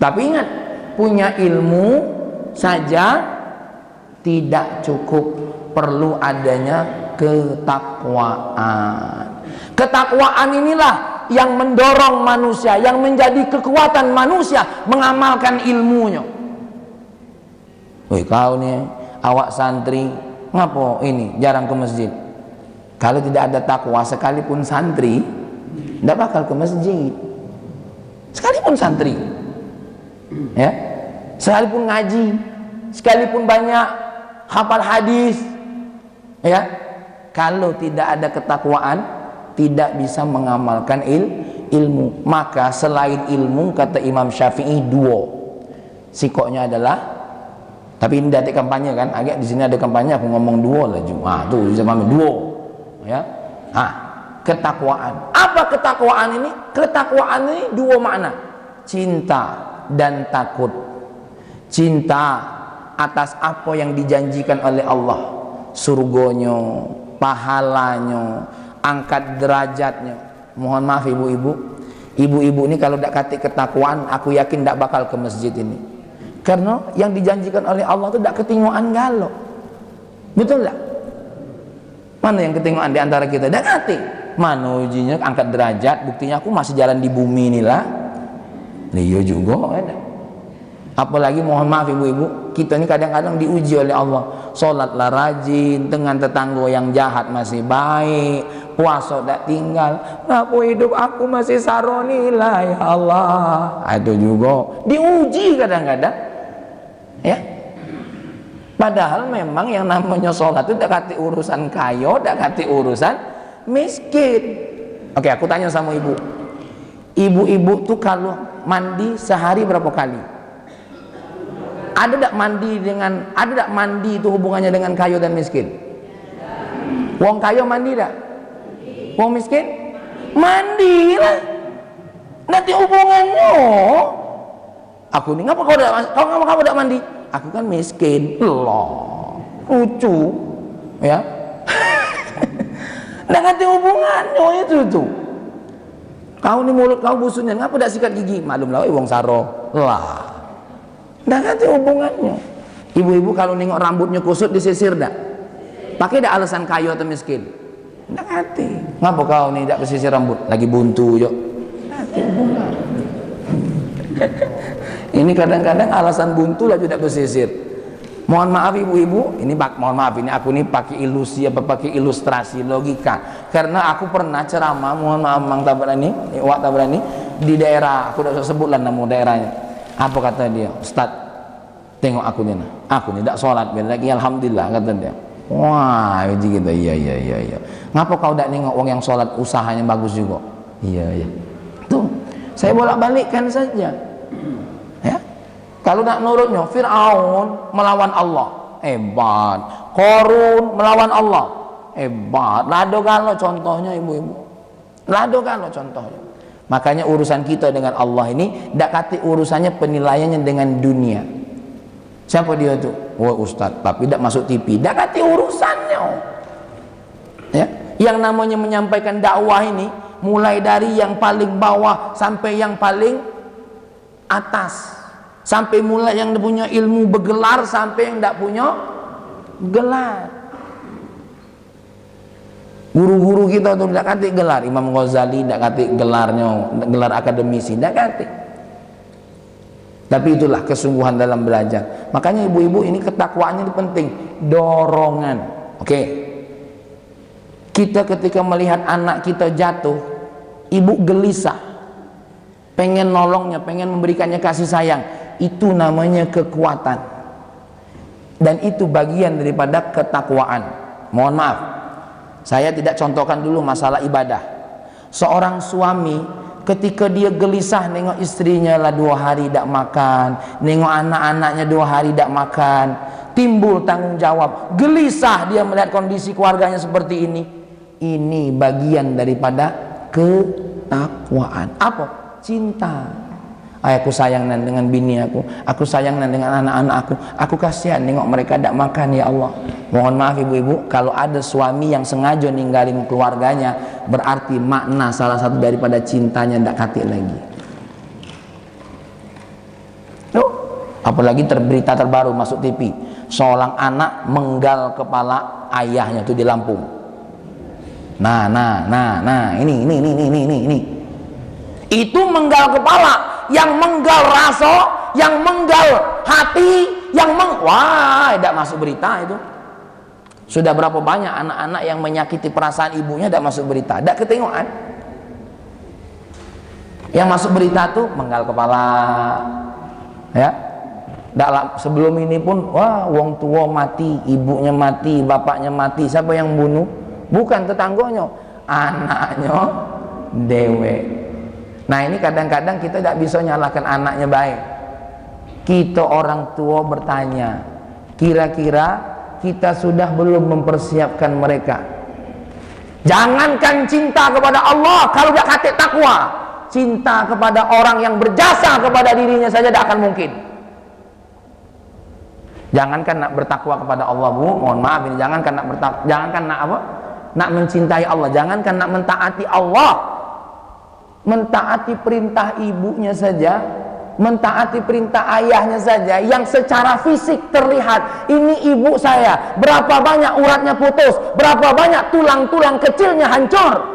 Tapi ingat, punya ilmu saja tidak cukup, perlu adanya ketakwaan. Ketakwaan inilah yang mendorong manusia, yang menjadi kekuatan manusia mengamalkan ilmunya. Woi, kau nih, awak santri, ngapo ini jarang ke masjid? Kalau tidak ada takwa, sekalipun santri tidak bakal ke masjid. Sekalipun santri, ya, sekalipun ngaji, sekalipun banyak hafal hadis, ya, kalau tidak ada ketakwaan, tidak bisa mengamalkan ilmu. Maka selain ilmu, kata Imam Syafi'i, duo sikoknya adalah, tapi ini dari kampanye kan, agak di sini ada kampanye, aku ngomong duo lah juga. Tuh bisa paham duo, ya. Ketakwaan. Apa ketakwaan ini? Ketakwaan ini dua makna, cinta dan takut. Cinta atas apa yang dijanjikan oleh Allah, surgonya, pahalanya, angkat derajatnya. Mohon maaf ibu-ibu ini kalau tidak kata ketakwaan, aku yakin tidak bakal ke masjid ini. Karena yang dijanjikan oleh Allah itu tidak ketinggoan galau. Betul tak? Mana yang ketinggoan di antara kita? Tidak kata. Mana ujinya angkat derajat, buktinya aku masih jalan di bumi inilah. Iya juga ada. Apalagi mohon maaf ibu-ibu, kita ini kadang-kadang diuji oleh Allah. Sholatlah rajin, dengan tetangga yang jahat masih baik, puasa tak tinggal, ngapa hidup aku masih saronilah ya Allah. Itu juga diuji kadang-kadang, ya. Padahal memang yang namanya sholat itu tak kati urusan kayo, tak kati urusan miskin. Oke, aku tanya sama ibu. Ibu-ibu tuh kalau mandi sehari berapa kali? Ada tak mandi itu hubungannya dengan kayo dan miskin? Wong kayo mandi tak? Wong miskin? Mandi lah. Nanti hubungannya. Aku nih, ngapa kau tak mandi? Aku kan miskin. Loh, lucu, ya. Nah, nanti hubungannya itu tuh. Kau nih mulut kau busuknya, ngapa tak sikat gigi? Malum lah, wong saro. Lah. Nah, nanti hubungannya. Ibu-ibu kalau nengok rambutnya kusut disisir dak? Pakai dak alasan kayu atau miskin? Nggak ngerti. Ngapa kau nih dak pesisir rambut? Lagi buntu yuk. Nanti hubungan. Ini kadang-kadang alasan buntu lah tidak pesisir. Mohon maaf ibu-ibu, mohon maaf ini aku nih pakai ilusi apa pakai ilustrasi logika. Karena aku pernah ceramah, mohon maaf Mang Tabrani, Wak Tabrani, di daerah, aku tidak usah sebutlah nama daerahnya. Apa kata dia? Ustaz, tengok aku nih, aku nih tidak sholat lagi, alhamdulillah, kata dia. Wah, gitu. Iya. Ngapa kau tidak nengok orang yang sholat usahanya bagus juga? Iya. Tuh, saya bolak-balikkan saja. Ya, kalau nak nurutnya, Fir'aun melawan Allah, hebat. Korun melawan Allah, hebat. Lado galo contohnya ibu-ibu. Lado galo contohnya. Makanya urusan kita dengan Allah ini tidak kati urusannya penilaiannya dengan dunia. Siapa dia tuh? Wah Ustadz, tapi tidak masuk TV. Tidak kati urusannya. Ya, yang namanya menyampaikan dakwah ini mulai dari yang paling bawah sampai yang paling atas, sampai mulai yang punya ilmu bergelar sampai yang tidak punya gelar. Guru-guru kita tuh tidak kati gelar. Imam Ghazali tidak kati gelarnya, gelar akademisi, tidak kati. Tapi itulah kesungguhan dalam belajar. Makanya ibu-ibu ini ketakwaannya itu penting, dorongan. Oke. Kita ketika melihat anak kita jatuh, ibu gelisah, pengen nolongnya, pengen memberikannya kasih sayang. Itu namanya kekuatan. Dan itu bagian daripada ketakwaan. Mohon maaf, saya tidak contohkan dulu masalah ibadah. Seorang suami ketika dia gelisah nengok istrinya lah 2 hari tidak makan, nengok anak-anaknya 2 hari tidak makan, timbul tanggung jawab, gelisah dia melihat kondisi keluarganya seperti ini. Ini bagian daripada ketakwaan. Apa? Cinta. Aku sayang dengan bini aku sayang dengan anak-anak aku kasihan nengok mereka tidak makan ya Allah. Mohon maaf ibu-ibu, kalau ada suami yang sengaja ninggalin keluarganya, berarti makna salah satu daripada cintanya tidak kati lagi. Apalagi berita terbaru masuk TV, seorang anak menggal kepala ayahnya itu di Lampung. Nah, ini. Itu menggal kepala, yang menggal rasa, yang menggal hati, wah, tidak masuk berita itu. Sudah berapa banyak anak-anak yang menyakiti perasaan ibunya tidak masuk berita, tidak ketengokan. Yang masuk berita tuh menggal kepala, ya. Sebelum ini pun, wah, wong tua mati, ibunya mati, bapaknya mati. Siapa yang bunuh? Bukan tetangganya, anaknya dewe. Nah, ini kadang-kadang kita tidak bisa nyalahkan anaknya baik. Kita orang tua bertanya, kira-kira kita sudah belum mempersiapkan mereka? Jangankan cinta kepada Allah, kalau tidak kata takwa, cinta kepada orang yang berjasa kepada dirinya saja tidak akan mungkin. Jangankan nak bertakwa kepada Allah, Bu, mohon maaf ini, jangankan nak apa? Nak mencintai Allah, jangankan nak mentaati Allah, mentaati perintah ibunya saja, mentaati perintah ayahnya saja, yang secara fisik terlihat, ini ibu saya, berapa banyak uratnya putus, berapa banyak tulang-tulang kecilnya hancur,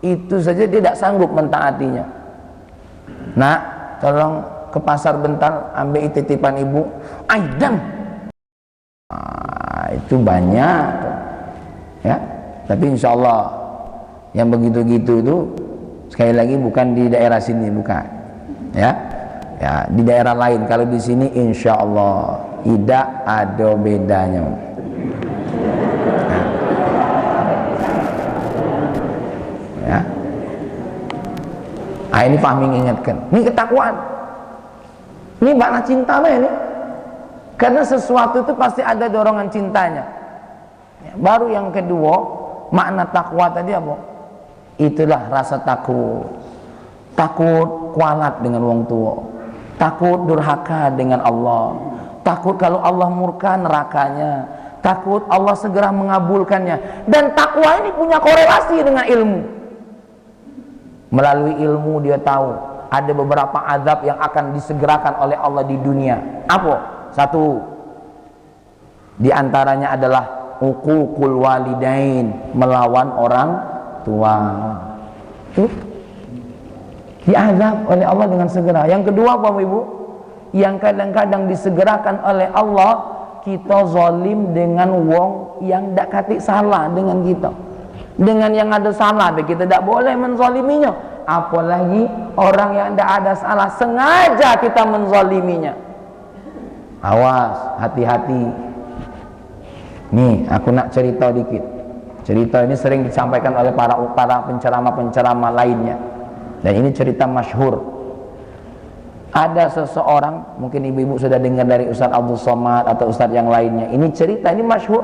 itu saja dia tidak sanggup mentaatinya. Nak, tolong ke pasar bentar, ambil titipan ibu, aidam. Itu banyak, ya. Tapi insya Allah yang begitu-gitu itu sekali lagi bukan di daerah sini, bukan, ya. Ya, di daerah lain. Kalau di sini insya Allah tidak ada bedanya. Ya. Nah, ini Fahmi ingatkan. Ini ketakwaan. Ini makna cinta ini. Karena sesuatu itu pasti ada dorongan cintanya. Ya, baru yang kedua, makna takwa tadi apa? Itulah rasa takut. Takut kualat dengan wong tua. Takut durhaka dengan Allah. Takut kalau Allah murka nerakanya. Takut Allah segera mengabulkannya. Dan takwa ini punya korelasi dengan ilmu. Melalui ilmu dia tahu ada beberapa azab yang akan disegerakan oleh Allah di dunia. Apa? Satu, di antaranya adalah uququl walidain, melawan orang tua. Itu diazab oleh Allah dengan segera. Yang kedua, Bapak Ibu, yang kadang-kadang disegerakan oleh Allah, kita zalim dengan wong yang tidak katik salah dengan kita. Dengan yang ada salah, kita tidak boleh menzaliminya. Apalagi orang yang tidak ada salah, sengaja kita menzaliminya. Awas, hati-hati. Nih, aku nak cerita dikit. Cerita ini sering disampaikan oleh para penceramah-penceramah lainnya. Dan ini cerita masyhur. Ada seseorang, mungkin ibu-ibu sudah dengar dari Ustaz Abdul Somad atau Ustaz yang lainnya. Ini cerita, ini masyhur.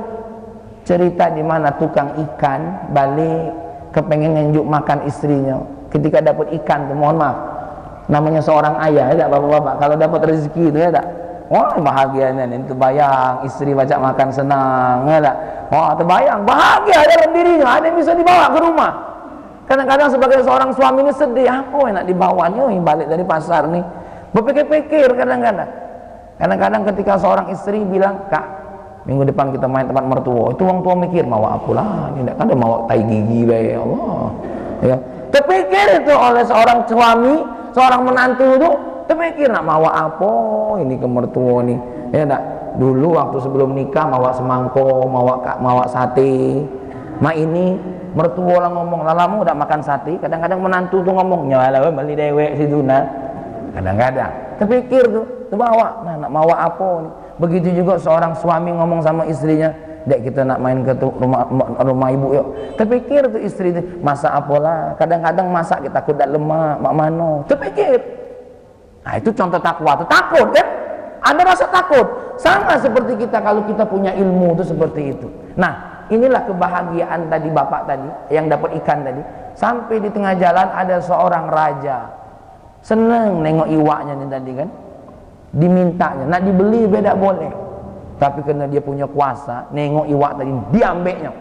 Cerita di mana tukang ikan balik kepengen nunjuk makan istrinya. Ketika dapat ikan, mohon maaf, namanya seorang ayah, ya tak bapak-bapak, kalau dapat rezeki itu ya tak, wah bahagianya nih, terbayang istri baca makan senang, ya tak, wah terbayang bahagia dalam dirinya, ada yang bisa dibawa ke rumah. Kadang-kadang sebagai seorang suami ini sedih, apa yang nak dibawanya yang balik dari pasar nih, berpikir-pikir kadang-kadang ketika seorang istri bilang, Kak, minggu depan kita main tempat mertua, itu orang tua mikir, mau apa lah, ini kan ada mau tai gigi lah, ya Allah, ya. Terpikir itu oleh seorang suami, seorang menantu itu, terpikir nak mawa apa ini ke mertua nih, ya tak? Dulu waktu sebelum nikah mawa semangko, mawa sate. Ma ini mertua lah ngomong, lalamu udah makan sate. Kadang-kadang menantu tuh ngomong, nyala beli dewek situ nah. Kadang-kadang terpikir tuh, terbawa, nah nak mawa apa nih? Begitu juga seorang suami ngomong sama istrinya, dek kita nak main ke rumah ibu yuk. Terpikir tuh istri itu, masak apalah. Kadang-kadang masak kita kuda lemak, mak mano. Terpikir. Nah itu contoh takwa, itu takut kan? Ada rasa takut. Sama seperti kita kalau kita punya ilmu itu seperti itu. Nah inilah kebahagiaan tadi bapak tadi yang dapat ikan tadi. Sampai di tengah jalan ada seorang raja. Seneng nengok iwaknya nih tadi kan. Dimintanya, nak dibeli beda boleh. Tapi karena dia punya kuasa, nengok iwak tadi diambilnya.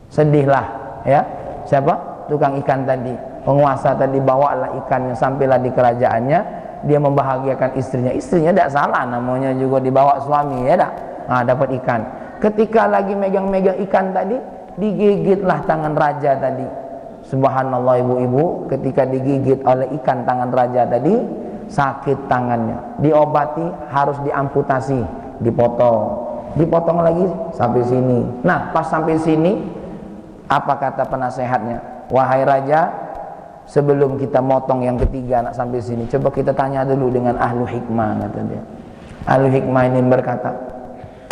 Sedihlah ya. Siapa? Tukang ikan tadi. Penguasa tadi bawalah ikannya sampailah di kerajaannya. dia membahagiakan istrinya. Istrinya tidak salah, namanya juga dibawa suami, ya tak? Nah, dapat ikan. Ketika lagi megang-megang ikan tadi, digigitlah tangan raja tadi. Subhanallah ibu-ibu, ketika digigit oleh ikan tangan raja tadi, sakit tangannya. Diobati, harus diamputasi, dipotong lagi sampai sini. Nah, pas sampai sini, apa kata penasehatnya? Wahai raja, sebelum kita motong yang ketiga nak sampai sini, coba kita tanya dulu dengan ahlu hikmah, kata dia. Ahlu hikmah ini berkata,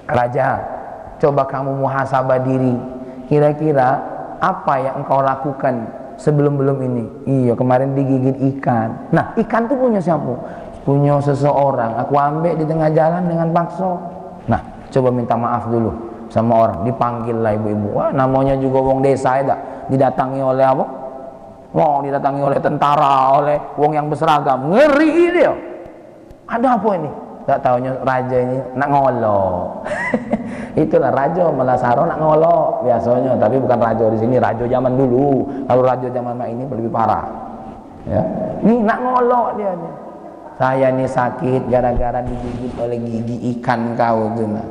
raja, coba kamu muhasabah diri, kira-kira apa yang engkau lakukan sebelum ini? Iya, kemarin digigit ikan. Nah, ikan itu punya siapa? Punya seseorang, aku ambil di tengah jalan dengan paksa. Nah, coba minta maaf dulu sama orang, dipanggil lah ibu-ibu. Wah, namanya juga wong desa ya, didatangi oleh apa? Wong didatangi oleh tentara, oleh wong yang berseragam, ngeri dia. Ada apa ini? Tak tahunya raja ini nak ngolok. Itulah raja Melasaro nak ngolok biasanya, tapi bukan raja di sini, raja zaman dulu. Kalau raja zaman ini lebih parah. Ya, ini nak ngolok dia nih. Saya nih sakit gara-gara digigit oleh gigi ikan kau tuh. Nah,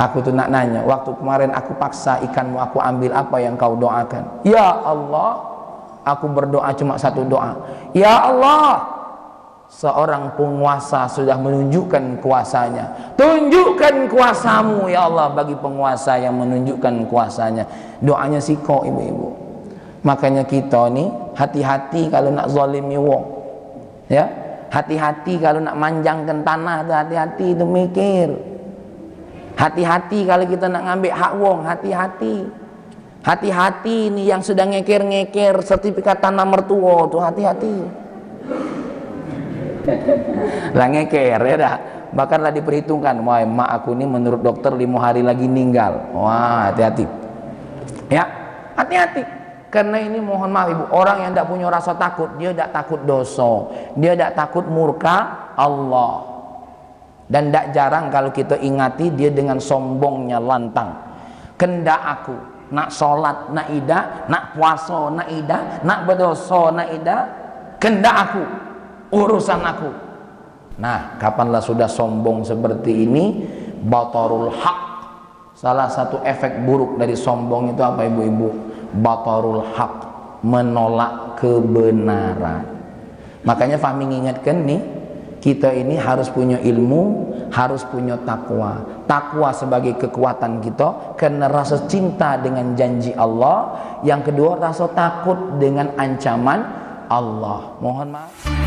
aku tuh nak nanya, waktu kemarin aku paksa ikanmu aku ambil, apa yang kau doakan? Ya Allah, aku berdoa cuma satu doa. Ya Allah, seorang penguasa sudah menunjukkan kuasanya, tunjukkan kuasamu ya Allah bagi penguasa yang menunjukkan kuasanya. Doanya siko ibu-ibu. Makanya kita nih hati-hati kalau nak zalimi wong, ya, hati-hati kalau nak manjangkan tanah, hati-hati itu mikir. Hati-hati kalau kita nak ngambil hak wong, hati-hati. Hati-hati ini yang sudah ngeker-ngeker sertifikat tanah mertua tuh, hati-hati. Lah ngeker ya dah. Bahkan lah diperhitungkan, wah mak aku ini menurut dokter 5 hari lagi meninggal. Wah, hati-hati. Ya, hati-hati. Karena ini mohon maaf ibu, orang yang tidak punya rasa takut, dia tidak takut dosa, dia tidak takut murka Allah. Dan tidak jarang kalau kita ingati dia dengan sombongnya lantang. Kendak aku nak sholat nak ida, nak puasa nak ida, nak berdosa nak ida, kendak aku, urusan aku. Nah, kapanlah sudah sombong seperti ini, batarul haq. Salah satu efek buruk dari sombong itu apa ibu-ibu? Batarul haq, menolak kebenaran. Makanya Fahmi mengingatkan nih, kita ini harus punya ilmu, harus punya takwa. Takwa sebagai kekuatan kita karena rasa cinta dengan janji Allah. Yang kedua, rasa takut dengan ancaman Allah. Mohon maaf.